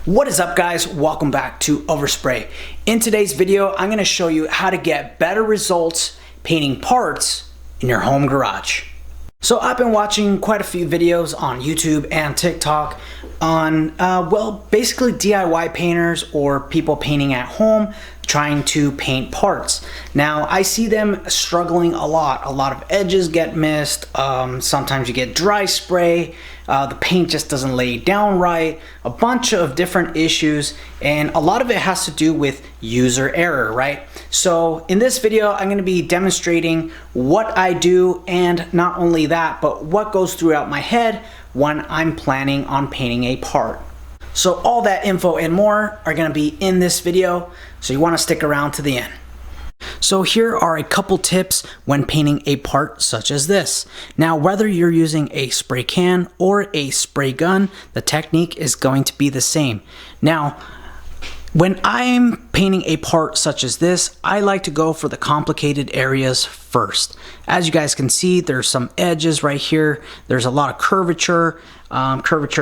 What is up, guys? Welcome back to Overspray. In today's video, I'm going to show you how to get better results painting parts in your home garage. So I've been watching quite a few videos on YouTube and TikTok on, basically DIY painters or people painting at home trying to paint parts. Now, I see them struggling a lot. A lot of edges get missed. Sometimes you get dry spray. The paint just doesn't lay down right. A bunch of different issues, and a lot of it has to do with user error, right? So in this video, I'm gonna be demonstrating what I do, and not only that, but what goes throughout my head when I'm planning on painting a part. So all that info and more are gonna be in this video, so you wanna stick around to the end. So here are a couple tips when painting a part such as this. Now, whether you're using a spray can or a spray gun, the technique is going to be the same. Now, when I'm painting a part such as this, I like to go for the complicated areas first. As you guys can see, there's some edges right here. There's a lot of curvature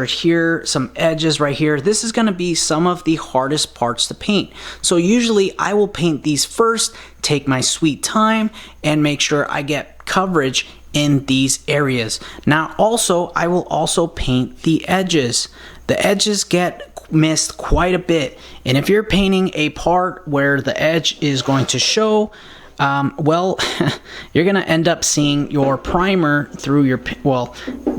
here, some edges right here. This is gonna be some of the hardest parts to paint. So usually I will paint these first, take my sweet time, and make sure I get coverage in these areas. Now also, I will also paint the edges. The edges get missed quite a bit, and if you're painting a part where the edge is going to show, you're gonna end up seeing your primer through your,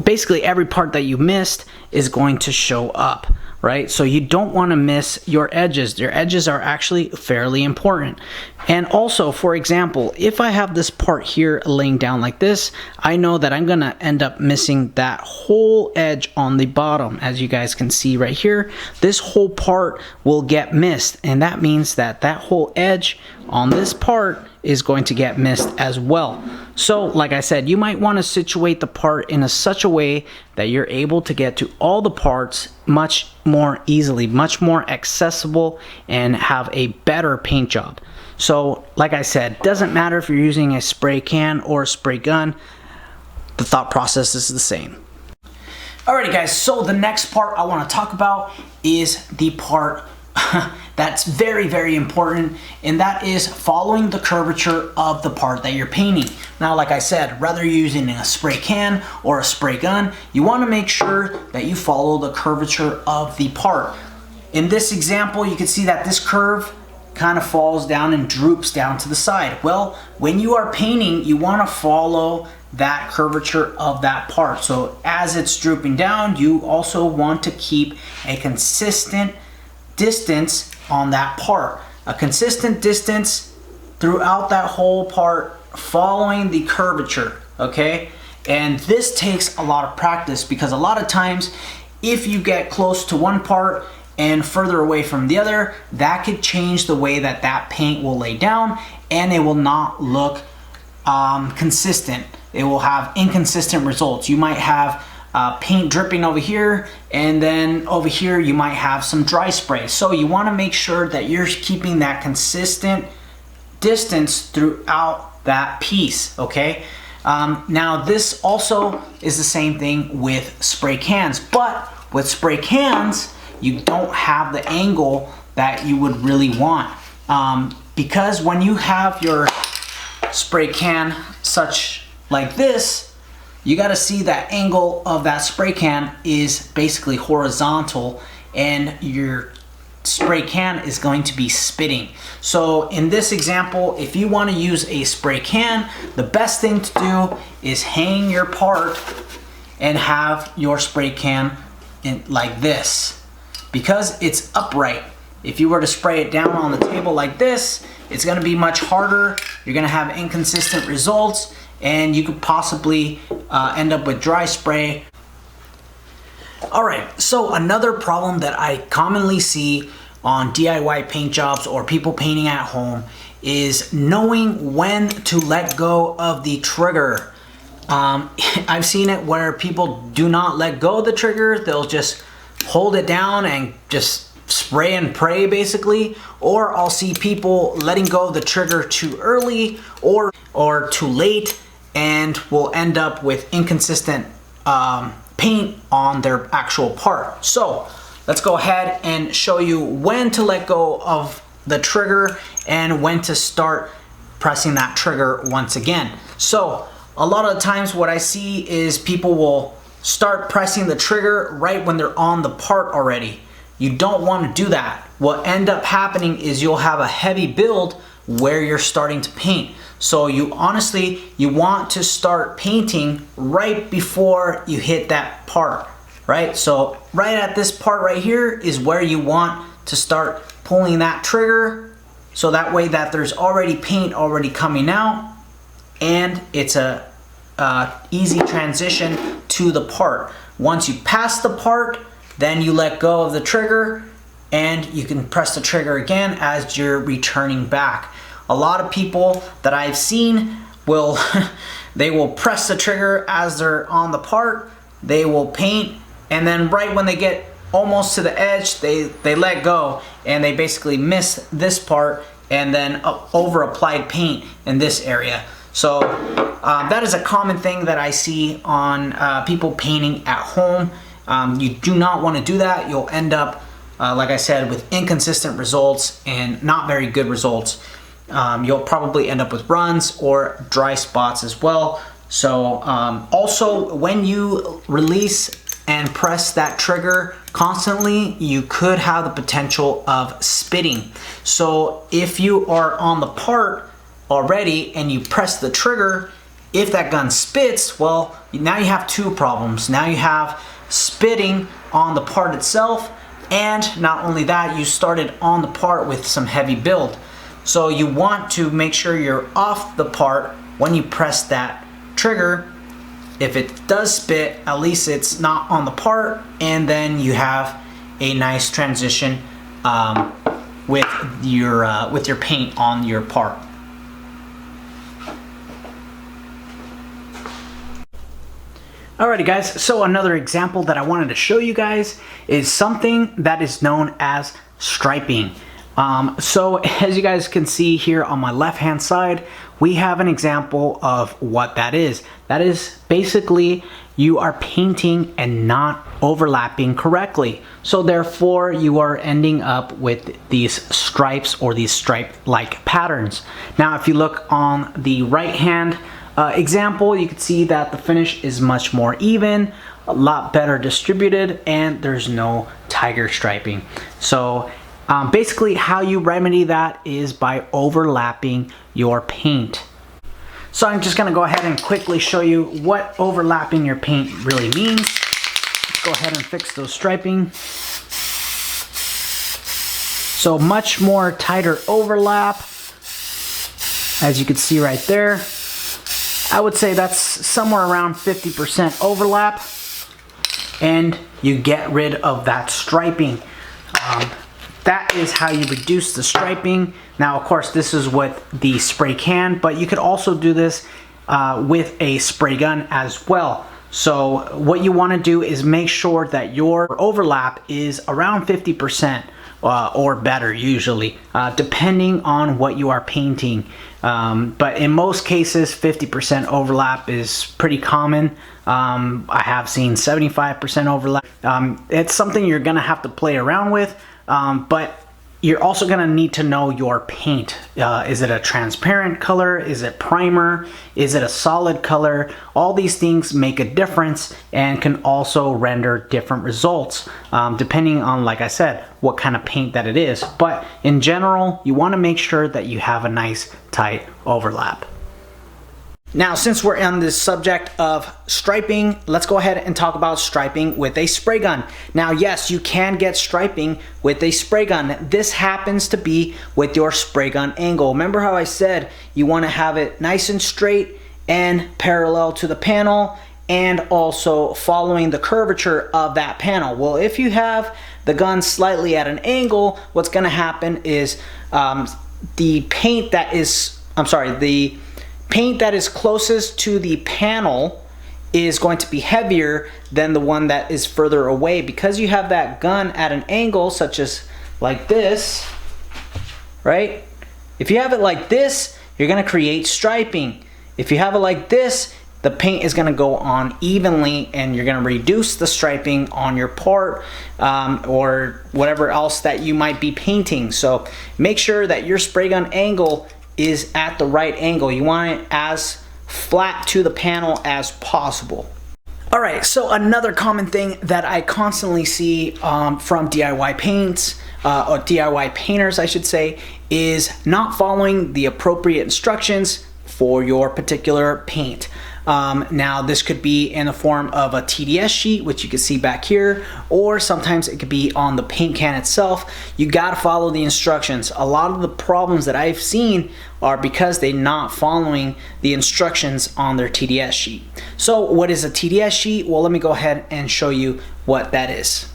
basically every part that you missed is going to show up, right? So you don't want to miss your edges. Your edges are actually fairly important. And also, for example, if I have this part here laying down like this, I know that I'm gonna end up missing that whole edge on the bottom. As you guys can see right here, this whole part will get missed, and that means that that whole edge on this part is going to get missed as well. So like I said, you might want to situate the part in such a way that you're able to get to all the parts much more easily, much more accessible, and have a better paint job. So like I said, doesn't matter if you're using a spray can or a spray gun, the thought process is the same. Alrighty guys, so the next part I want to talk about is the part that's very, very important, and that is following the curvature of the part that you're painting. Now, like I said, whether you're using a spray can or a spray gun, you want to make sure that you follow the curvature of the part. In this example, you can see that this curve kind of falls down and droops down to the side. Well, when you are painting, you want to follow that curvature of that part. So as it's drooping down, you also want to keep a consistent distance on that part, a consistent distance throughout that whole part, following the curvature, okay? And this takes a lot of practice, because a lot of times if you get close to one part and further away from the other, that could change the way that that paint will lay down, and it will not look consistent. It will have inconsistent results. You might have paint dripping over here, and then over here you might have some dry spray. So you want to make sure that you're keeping that consistent distance throughout that piece, okay? Now this also is the same thing with spray cans, but with spray cans you don't have the angle that you would really want, because when you have your spray can such like this, you got to see that angle of that spray can is basically horizontal, and your spray can is going to be spitting. So in this example, if you want to use a spray can, the best thing to do is hang your part and have your spray can in like this, because it's upright. If you were to spray it down on the table like this, it's going to be much harder. You're going to have inconsistent results, and you could possibly end up with dry spray. Alright, so another problem that I commonly see on DIY paint jobs or people painting at home is knowing when to let go of the trigger. I've seen it where people do not let go of the trigger. They'll just hold it down and just spray and pray, basically. Or I'll see people letting go of the trigger too early or too late, and will end up with inconsistent paint on their actual part. So let's go ahead and show you when to let go of the trigger and when to start pressing that trigger once again. So a lot of the times what I see is people will start pressing the trigger right when they're on the part already. You don't want to do that. What end up happening is you'll have a heavy build where you're starting to paint. So you honestly, you want to start painting right before you hit that part, right? So right at this part right here is where you want to start pulling that trigger, so that way that there's already paint already coming out, and it's a easy transition to the part. Once you pass the part, then you let go of the trigger and you can press the trigger again as you're returning back. A lot of people that I've seen will they will press the trigger as they're on the part, they will paint, and then right when they get almost to the edge, they let go and they basically miss this part and then over applied paint in this area. So that is a common thing that I see on people painting at home. You do not want to do that. You'll end up, like I said, with inconsistent results and not very good results. You'll probably end up with runs or dry spots as well. So also when you release and press that trigger constantly, you could have the potential of spitting. So if you are on the part already and you press the trigger, if that gun spits, well, now you have two problems. Now you have spitting on the part itself, and not only that, you started on the part with some heavy build. So you want to make sure you're off the part when you press that trigger. If it does spit, at least it's not on the part, and then you have a nice transition with your paint on your part. Alrighty guys, so another example that I wanted to show you guys is something that is known as striping. So as you guys can see here on my left hand side, we have an example of what that is. That is basically you are painting and not overlapping correctly. So therefore you are ending up with these stripes or these stripe-like patterns. Now if you look on the right hand example, you can see that the finish is much more even, a lot better distributed, and there's no tiger striping. So basically how you remedy that is by overlapping your paint. So I'm just going to go ahead and quickly show you what overlapping your paint really means. Let's go ahead and fix those striping. So much more tighter overlap, as you can see right there. I would say that's somewhere around 50% overlap, and you get rid of that striping. That is how you reduce the striping. Now, of course, this is with the spray can, but you could also do this with a spray gun as well. So what you want to do is make sure that your overlap is around 50% or better usually, depending on what you are painting. But in most cases, 50% overlap is pretty common. I have seen 75% overlap. It's something you're gonna have to play around with, but you're also gonna need to know your paint. Is it a transparent color? Is it primer? Is it a solid color? All these things make a difference and can also render different results, depending on, like I said, what kind of paint that it is. But in general, you wanna make sure that you have a nice tight overlap. Now, since we're on this subject of striping, let's go ahead and talk about striping with a spray gun. Now, yes, you can get striping with a spray gun. This happens to be with your spray gun angle. Remember how I said you want to have it nice and straight and parallel to the panel, and also following the curvature of that panel. Well, if you have the gun slightly at an angle, what's going to happen is the paint that is closest to the panel is going to be heavier than the one that is further away, because you have that gun at an angle such as like this, right? If you have it like this, you're going to create striping. If you have it like this, the paint is going to go on evenly, and you're going to reduce the striping on your part or whatever else that you might be painting. So make sure that your spray gun angle is at the right angle. You want it as flat to the panel as possible. All right, so another common thing that I constantly see from DIY paints, or DIY painters I should say, is not following the appropriate instructions for your particular paint. Now this could be in the form of a TDS sheet, which you can see back here, or sometimes it could be on the paint can itself. You gotta follow the instructions. A lot of the problems that I've seen are because they're not following the instructions on their TDS sheet. So what is a TDS sheet? Well, let me go ahead and show you what that is.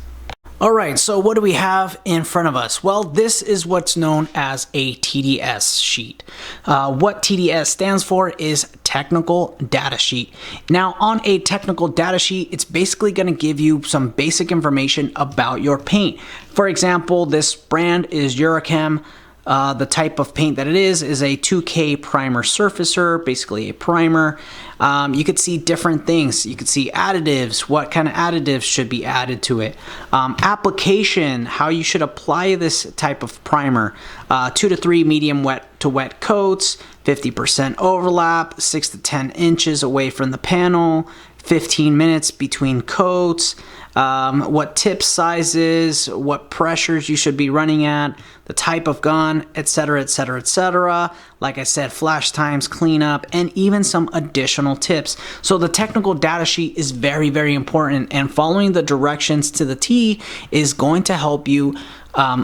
All right, so what do we have in front of us? Well, this is what's known as a TDS sheet. What TDS stands for is technical data sheet. Now, on a technical data sheet, it's basically going to give you some basic information about your paint. For example, this brand is Eurochem. The type of paint that it is a 2K primer surfacer, basically a primer. You could see different things. You could see additives, what kind of additives should be added to it. Application, how you should apply this type of primer. 2 to 3 medium wet to wet coats, 50% overlap, 6 to 10 inches away from the panel, 15 minutes between coats, what tip sizes, what pressures you should be running at, the type of gun, etc., etc., etc. Like I said, flash times, cleanup, and even some additional tips. So the technical data sheet is very, very important, and following the directions to the T is going to help you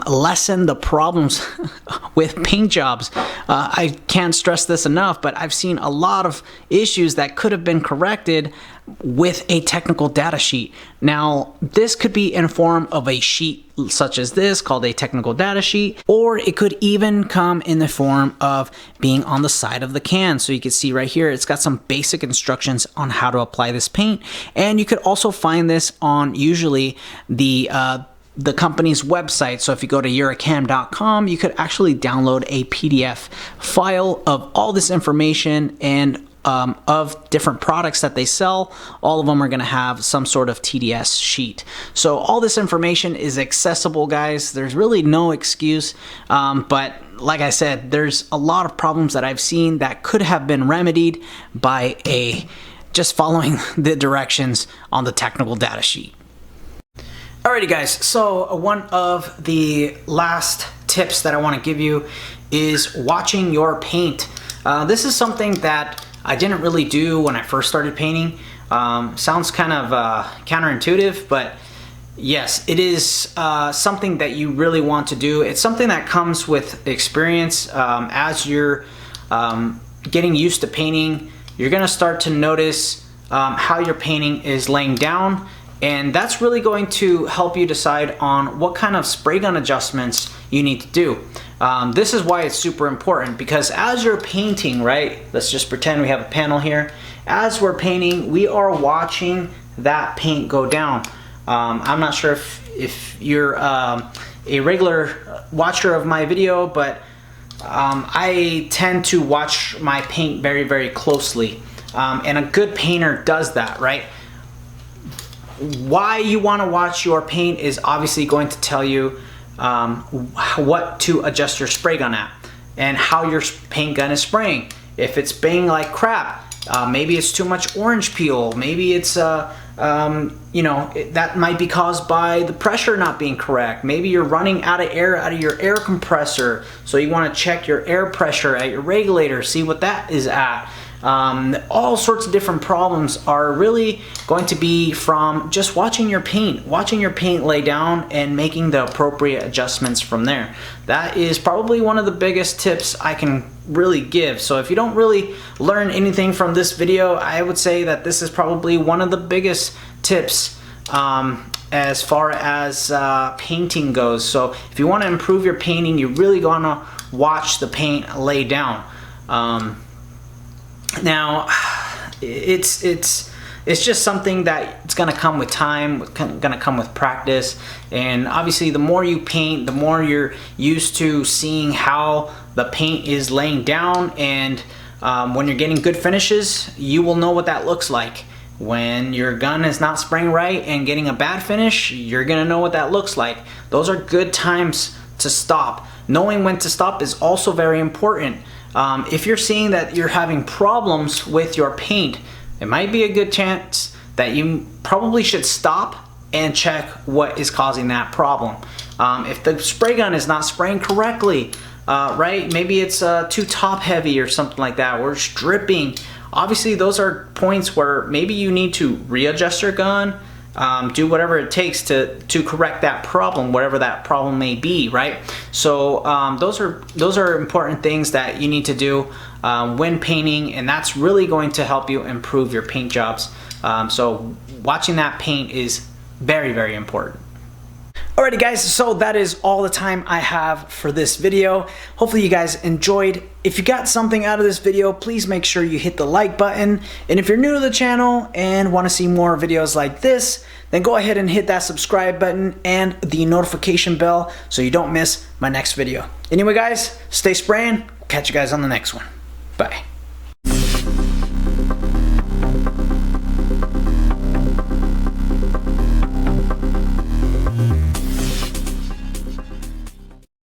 lessen the problems with paint jobs. I can't stress this enough, but I've seen a lot of issues that could have been corrected with a technical data sheet. Now, this could be in form of a sheet such as this called a technical data sheet, or it could even come in the form of being on the side of the can. So you can see right here, it's got some basic instructions on how to apply this paint. And you could also find this on usually the company's website. So if you go to Eurochem.com, you could actually download a PDF file of all this information and of different products that they sell. All of them are going to have some sort of TDS sheet. So all this information is accessible, guys. There's really no excuse. But like I said, there's a lot of problems that I've seen that could have been remedied by just following the directions on the technical data sheet. Alrighty guys, so one of the last tips that I want to give you is watching your paint. This is something that I didn't really do when I first started painting. Sounds kind of counterintuitive, but yes, it is something that you really want to do. It's something that comes with experience. As you're getting used to painting, you're going to start to notice how your painting is laying down. And that's really going to help you decide on what kind of spray gun adjustments you need to do. This is why it's super important, because as you're painting, right, let's just pretend we have a panel here. As we're painting, we are watching that paint go down. I'm not sure if you're a regular watcher of my video, but I tend to watch my paint very, very closely. And a good painter does that, right? Why you want to watch your paint is obviously going to tell you what to adjust your spray gun at and how your paint gun is spraying. If it's spraying like crap, maybe it's too much orange peel, maybe it's you know, that might be caused by the pressure not being correct. Maybe you're running out of air out of your air compressor, so you want to check your air pressure at your regulator, see what that is at. All sorts of different problems are really going to be from just watching your paint lay down and making the appropriate adjustments from there. That is probably one of the biggest tips I can really give. So if you don't really learn anything from this video, I would say that this is probably one of the biggest tips as far as painting goes. So if you want to improve your painting, you're really gonna watch the paint lay down. Now, it's just something that it's gonna come with time, gonna come with practice, and obviously the more you paint, the more you're used to seeing how the paint is laying down, and When you're getting good finishes, you will know what that looks like. When your gun is not spraying right and getting a bad finish, you're gonna know what that looks like. Those are good times to stop. Knowing when to stop is also very important. If you're seeing that you're having problems with your paint, it might be a good chance that you probably should stop and check what is causing that problem. If the spray gun is not spraying correctly, right? Maybe it's too top heavy or something like that, or it's dripping. Obviously, those are points where maybe you need to readjust your gun, do whatever it takes to correct that problem, whatever that problem may be, right? So those are important things that you need to do when painting, and that's really going to help you improve your paint jobs. So watching that paint is very, very important. Alrighty guys, so that is all the time I have for this video. Hopefully you guys enjoyed. If you got something out of this video, please make sure you hit the like button. And if you're new to the channel and want to see more videos like this, then go ahead and hit that subscribe button and the notification bell so you don't miss my next video. Anyway guys, stay spraying. Catch you guys on the next one. Bye.